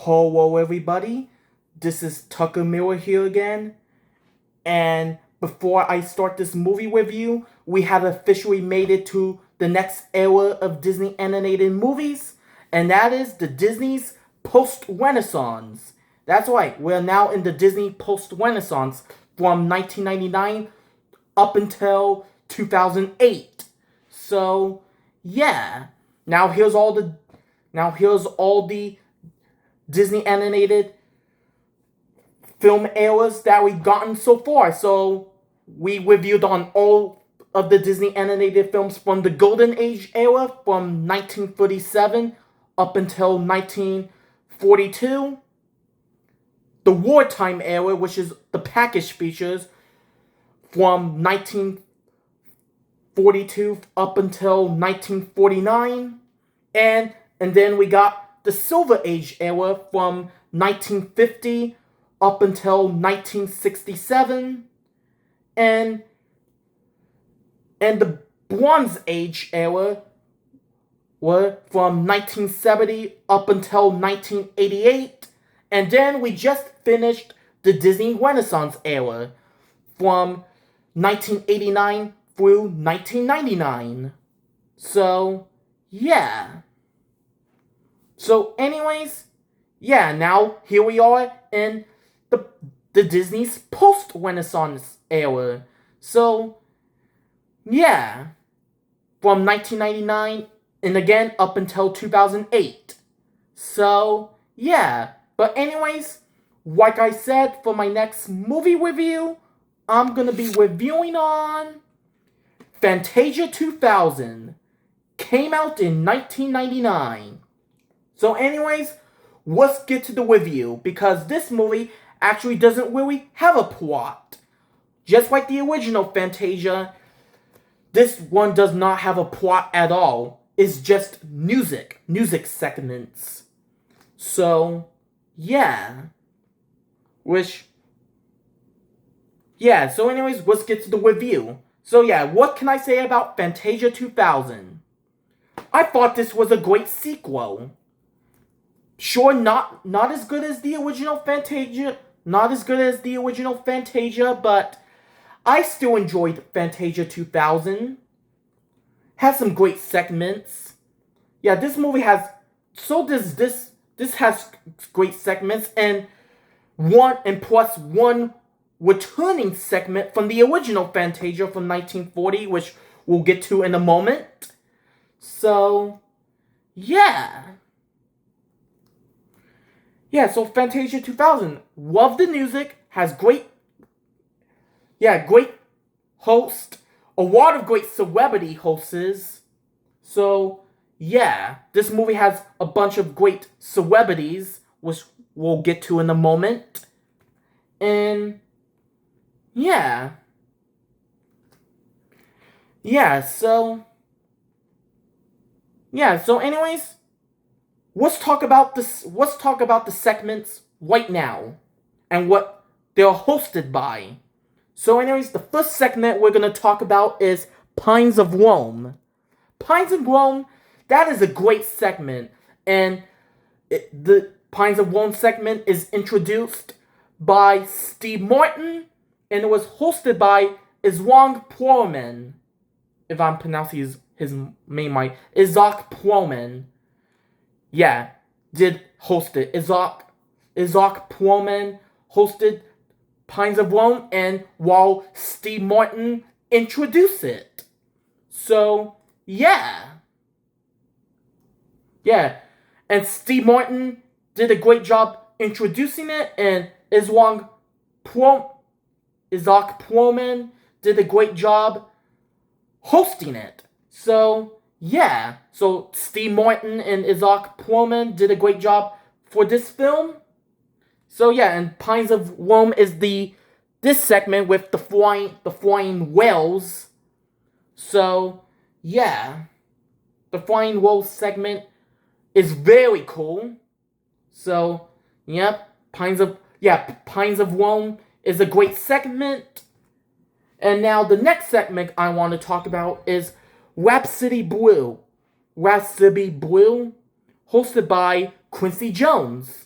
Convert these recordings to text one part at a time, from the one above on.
Hello, everybody. This is Tucker Miller here again. And before I start this movie review, we have officially made it to the next era of Disney animated movies, and that is the Disney's post-Renaissance. That's right, we're now in the Disney post-Renaissance from 1999 up until 2008. So, yeah. Now here's all the Disney animated film eras that we've gotten so far. So we reviewed on all of the Disney animated films from the Golden Age era from 1937 up until 1942. The wartime era, which is the package features from 1942 up until 1949. And then we got the Silver Age era from 1950 up until 1967, and the Bronze Age era were from 1970 up until 1988, and then we just finished the Disney Renaissance era from 1989 through 1999. So, yeah. So anyways, yeah, now here we are in the Disney's post-Renaissance era. So, yeah, from 1999 and again up until 2008. So, yeah, but anyways, like I said, for my next movie review, I'm gonna be reviewing on Fantasia 2000. Came out in 1999. So anyways, let's get to the review, because this movie actually doesn't really have a plot. Just like the original Fantasia, this one does not have a plot at all. It's just music segments. So, yeah. So anyways, let's get to the review. So yeah, what can I say about Fantasia 2000? I thought this was a great sequel. Sure, not as good as the original Fantasia, but I still enjoyed Fantasia 2000. Has some great segments. Yeah, this movie has, this has great segments, and plus one returning segment from the original Fantasia from 1940, which we'll get to in a moment. So, yeah. Yeah, so Fantasia 2000, love the music, has great host, a lot of great celebrity hosts. So, yeah, this movie has a bunch of great celebrities, which we'll get to in a moment. And, yeah. So anyways, let's talk about the segments right now and what they're hosted by. So anyways, the first segment we're going to talk about is Pines of Rome. Pines of Rome, that is a great segment, and the Pines of Rome segment is introduced by Steve Martin, and it was hosted by Isaac Perlman. If I'm pronouncing his name right, Isaac Perlman. Yeah, did host it. Isaac Perlman hosted Pines of Rome, and while Steve Martin introduced it. So, yeah. Yeah, and Steve Martin did a great job introducing it, and Isaac Perlman did a great job hosting it. So, yeah. So, Steve Martin and Isaac Perlman did a great job for this film. So, yeah, and Pines of Rome is this segment with the flying whales. So, yeah. The flying whales segment is very cool. So, yep, Pines of Rome is a great segment. And now the next segment I want to talk about is Rhapsody Blue, hosted by Quincy Jones.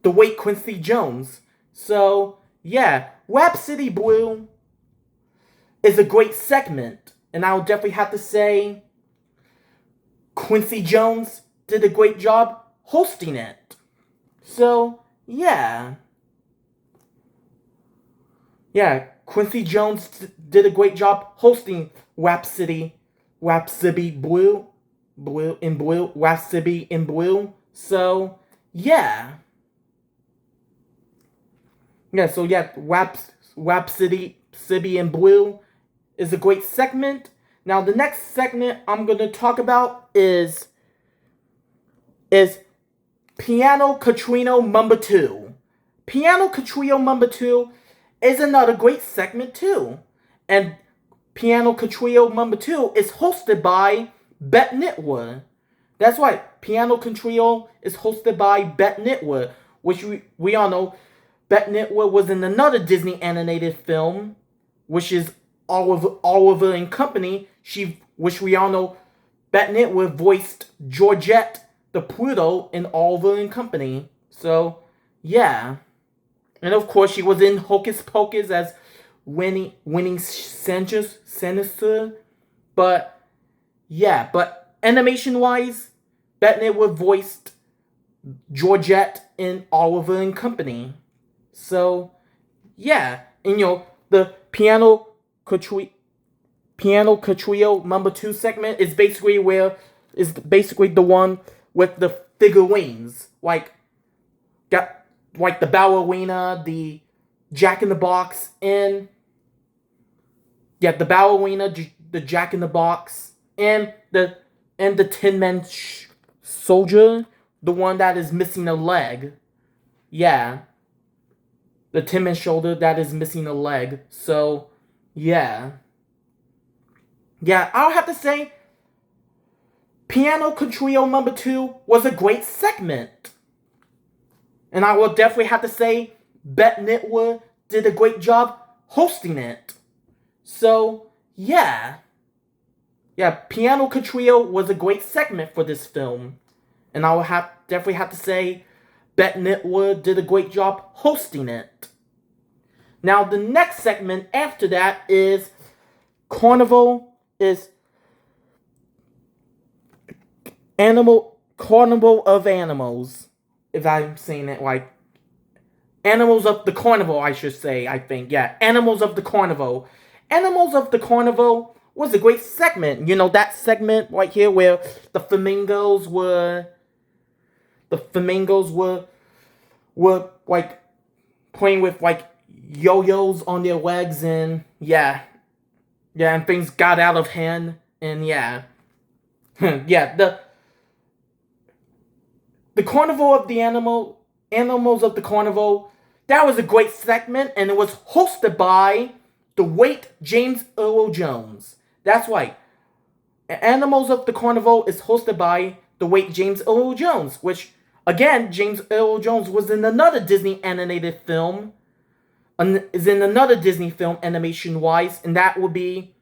the late Quincy Jones. So, yeah, Rhapsody Blue is a great segment. And I'll definitely have to say Quincy Jones did a great job hosting it. So, yeah. Yeah, Quincy Jones did a great job hosting Rhapsody Blue, Rhapsody in Blue. So, yeah. Yeah, so yeah, Rhapsody in Blue is a great segment. Now, the next segment I'm going to talk about is Piano Catrino Number 2. Piano Catrino Number 2 is another great segment too. And Piano Catrino Number 2 is hosted by Bette Midler. That's right, Piano Catrino is hosted by Bette Midler, which we all know Bette Midler was in another Disney animated film, which is Oliver and Company. Which we all know Bette Midler voiced Georgette the Pluto in Oliver and Company. So, yeah. And of course, she was in Hocus Pocus as winning Sinister. But, yeah. But animation-wise, Bette Midler voiced Georgette in Oliver and Company. So, yeah. And, the Piano Catrino Number 2 segment is basically the one with the figurines. Like the ballerina, the Jack in the Box, and the ballerina, the Jack in the Box, and the Tin Man soldier, the one that is missing a leg. Yeah, the Tin Man shoulder that is missing a leg. So, yeah. Yeah, I'll have to say, Piano Catrino Number 2 was a great segment. And I will definitely have to say, Bette Midler did a great job hosting it. So, yeah. Yeah, Piano Catrino was a great segment for this film. And I will definitely have to say, Bette Midler did a great job hosting it. Now, the next segment after that is Carnival of Animals. If I'm saying it right. Animals of the Carnival, I should say, I think. Yeah, Animals of the Carnival. Animals of the Carnival was a great segment. You know, that segment right here where the flamingos were like playing with like yo-yos on their legs, and yeah, and things got out of hand, and yeah. Yeah, the Carnival of the Animals of the Carnival, that was a great segment, and it was hosted by the late James Earl Jones. That's right. Animals of the Carnival is hosted by the late James Earl Jones, which, again, James Earl Jones was in another Disney animated film, animation-wise, and that would be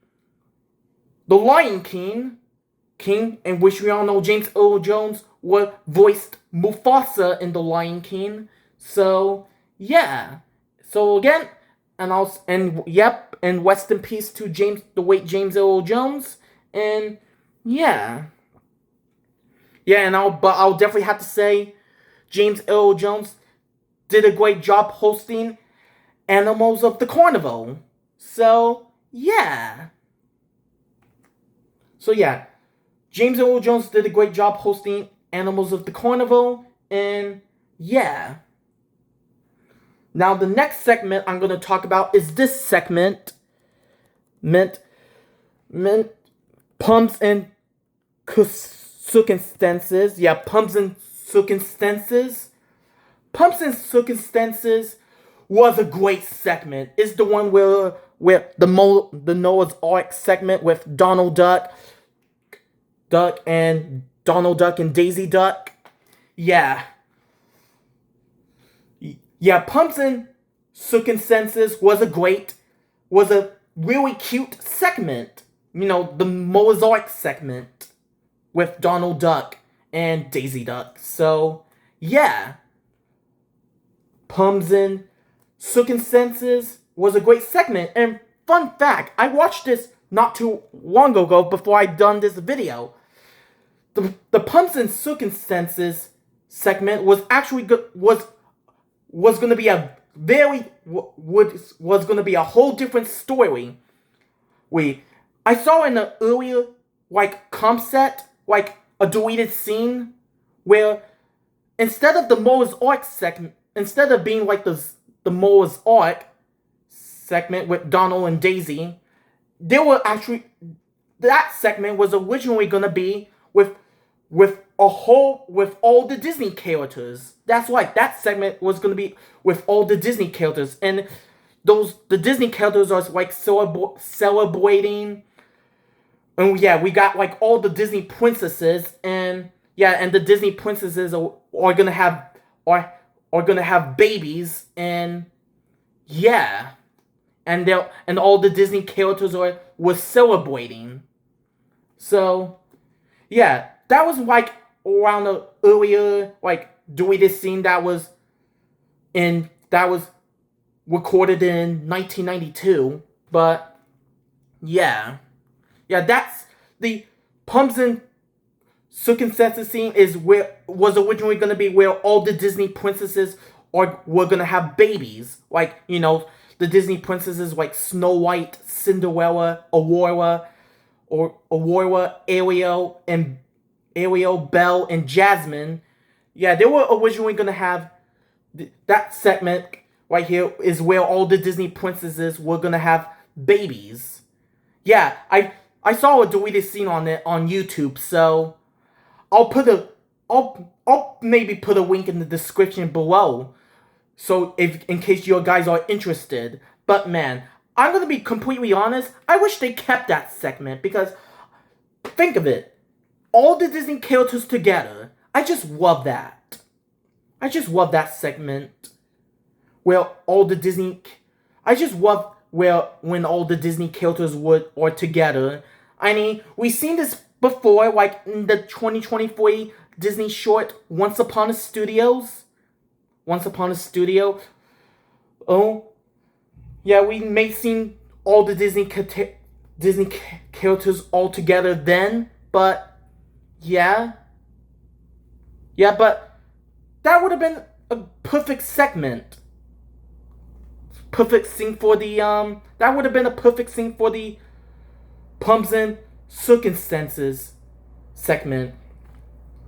The Lion King, in which we all know James Earl Jones voiced Mufasa in The Lion King. So, yeah. So again, and rest in peace to the late James Earl Jones. And yeah. Yeah, but I'll definitely have to say James Earl Jones did a great job hosting Animals of the Carnival. So, yeah. James Earl Jones did a great job hosting Animals of the Carnival, and yeah. Now, the next segment I'm going to talk about is this segment, Pumps and Circumstances. Yeah, Pumps and Circumstances. Pumps and Circumstances was a great segment. It's the one where the Noah's Ark segment with Donald Duck and Daisy Duck. Yeah. Yeah, Pumps and Circumstances was a really cute segment. You know, the Noah's Ark segment with Donald Duck and Daisy Duck. So, yeah. Pumsin Sookin Senses was a great segment. And fun fact, I watched this not too long ago before I done this video. The Pumsin Sookin Senses segment was actually was going to be a was going to be a whole different story. I saw in the earlier comp set a deleted scene where instead of the Noah's Ark segment, instead of being like the Noah's Ark segment with Donald and Daisy, that segment was originally gonna be with all the Disney characters. That's right, that segment was gonna be with all the Disney characters, and the Disney characters are celebrating. And yeah, we got all the Disney princesses, and the Disney princesses are gonna have babies, and yeah, and all the Disney characters were celebrating. So yeah, that was around the earlier deleted scene that was recorded in 1992. But yeah, that's the Pumsin Sookin Senses scene was originally going to be where all the Disney princesses were going to have babies. The Disney princesses Snow White, Cinderella, Aurora, Ariel, Belle, and Jasmine. Yeah, they were originally going to have that segment right here is where all the Disney princesses were going to have babies. Yeah, I saw a deleted scene on it on YouTube, so I'll maybe put a link in the description below, so in case you guys are interested. But man, I'm gonna be completely honest, I wish they kept that segment, because think of it, all the Disney characters together. I just love that. I just love that segment where all the Disney. I just love when all the Disney characters are together. I mean, we've seen this before, in the 2023 Disney short Once Upon a Studio. Oh, yeah, we may seen all the Disney characters all together then, but yeah, but that would have been a perfect segment. Perfect scene for the that would have been a perfect scene for the Pumsin Sookin Senses segment,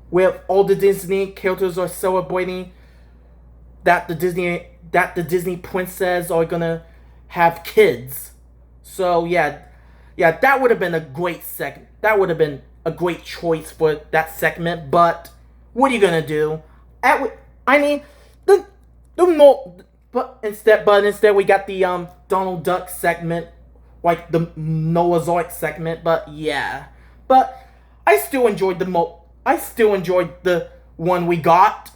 where all the Disney characters are celebrating that the Disney princess are gonna have kids. So yeah, that would have been a great segment. That would have been a great choice for that segment. But what are you gonna do? I mean, but instead we got the Donald Duck segment, the Noah's Ark segment. But yeah, but I still enjoyed the one we got.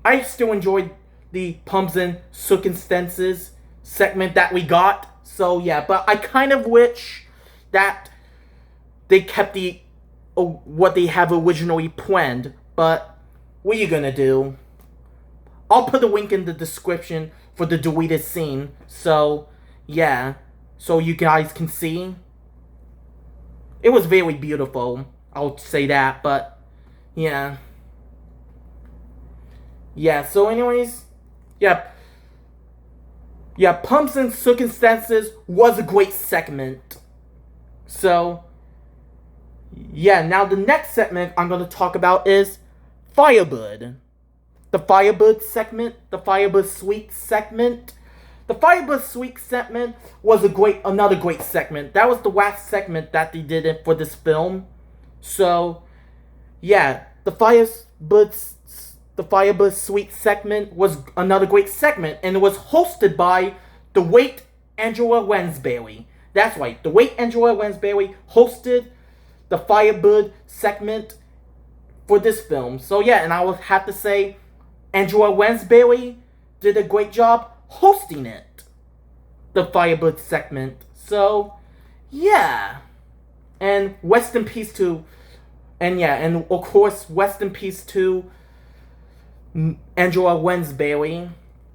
I still enjoyed the Pumsin Sookin Senses segment that we got. So yeah, but I kind of wish that they kept what they have originally planned. But what are you gonna do? I'll put a link in the description for the deleted scene. So yeah, so you guys can see. It was very beautiful, I'll say that. But yeah, so anyways, yeah, Pumsin Sookin Senses was a great segment. So yeah, now the next segment I'm going to talk about is Firebird. The Firebird segment, the Firebird Suite segment. The Firebird Suite segment was another great segment. That was the last segment that they did for this film. So yeah, the Firebird Suite segment was another great segment, and it was hosted by the late Angela Lansbury. That's right, the late Angela Lansbury hosted the Firebird segment for this film. So yeah, and I would have to say Angela Lansbury did a great job hosting it, the Firebird segment. So yeah, and rest in peace to, and of course rest in peace to Angela Lansbury,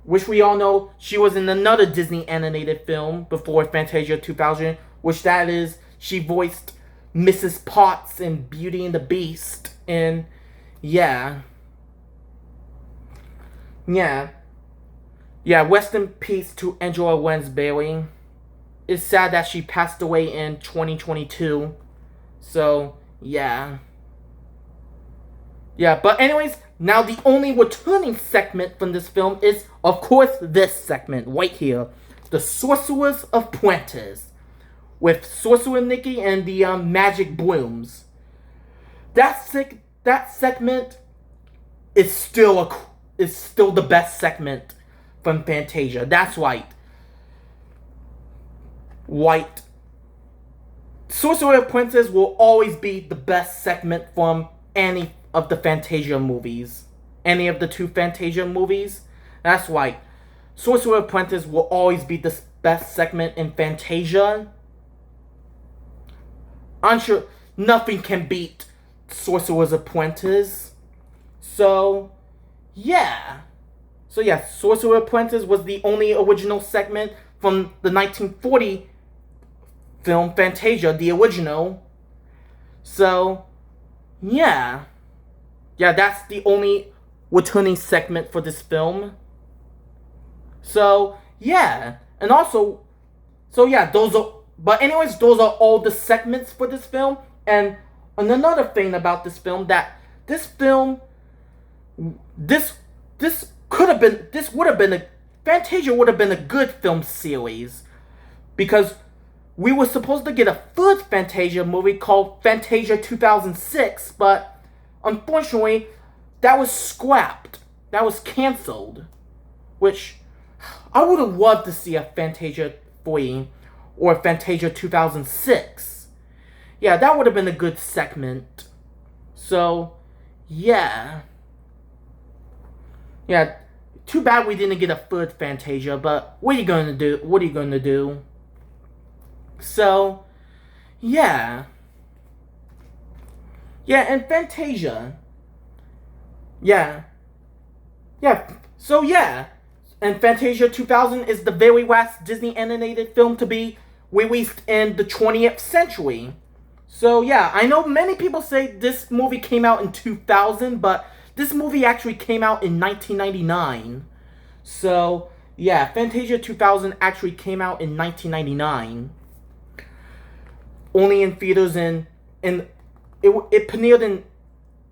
which we all know she was in another Disney animated film before Fantasia 2000, which that is, she voiced Mrs. Potts in Beauty and the Beast, and yeah. Yeah, rest in peace to Angela Lansbury. It's sad that she passed away in 2022. So, yeah. Yeah, but anyways, now the only returning segment from this film is, of course, this segment right here. The Sorcerer's Apprentice. With Sorcerer Nikki and the Magic Brooms. That segment is still the best segment from Fantasia. That's right. Sorcerer Apprentice will always be the best segment from any of the Fantasia movies. Any of the two Fantasia movies. That's right. Sorcerer Apprentice will always be the best segment in Fantasia. I'm sure nothing can beat Sorcerer's Apprentice. So, yeah. Sorcerer Apprentice was the only original segment from the 1940 film Fantasia, the original. So, yeah. Yeah, that's the only returning segment for this film. So, yeah. And also, those are all the segments for this film. And another thing about this film, that this Fantasia would have been a good film series, because we were supposed to get a third Fantasia movie called Fantasia 2006, but unfortunately, that was scrapped. That was cancelled. Which, I would have loved to see a Fantasia 3 or Fantasia 2006. Yeah, that would have been a good segment. So, yeah. Yeah, too bad we didn't get a third Fantasia, but what are you gonna do? So, yeah. Yeah, and Fantasia. Yeah. And Fantasia 2000 is the very last Disney animated film to be released in the 20th century. So, yeah, I know many people say this movie came out in 2000, but this movie actually came out in 1999. So, yeah, Fantasia 2000 actually came out in 1999. Only in theaters it premiered in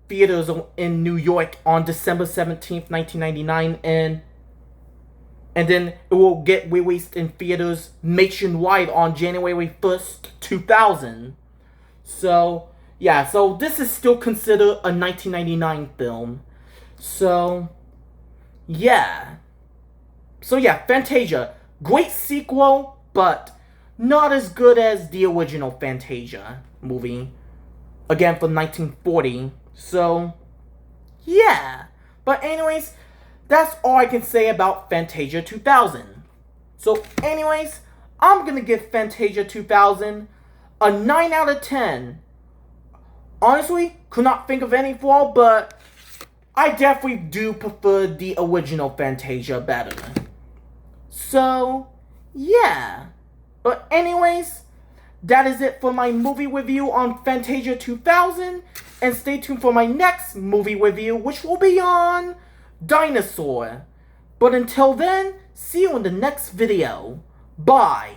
theaters in New York on December 17th, 1999, and then it will get released in theaters nationwide on January 1st, 2000. So, yeah, so this is still considered a 1999 film. So, yeah. Fantasia. Great sequel, but not as good as the original Fantasia movie. Again, from 1940. So, yeah. But anyways, that's all I can say about Fantasia 2000. So, anyways, I'm gonna give Fantasia 2000 a 9 out of 10. Honestly, could not think of any flaw, but I definitely do prefer the original Fantasia better. So, yeah. But anyways, that is it for my movie review on Fantasia 2000. And stay tuned for my next movie review, which will be on Dinosaur. But until then, see you in the next video. Bye.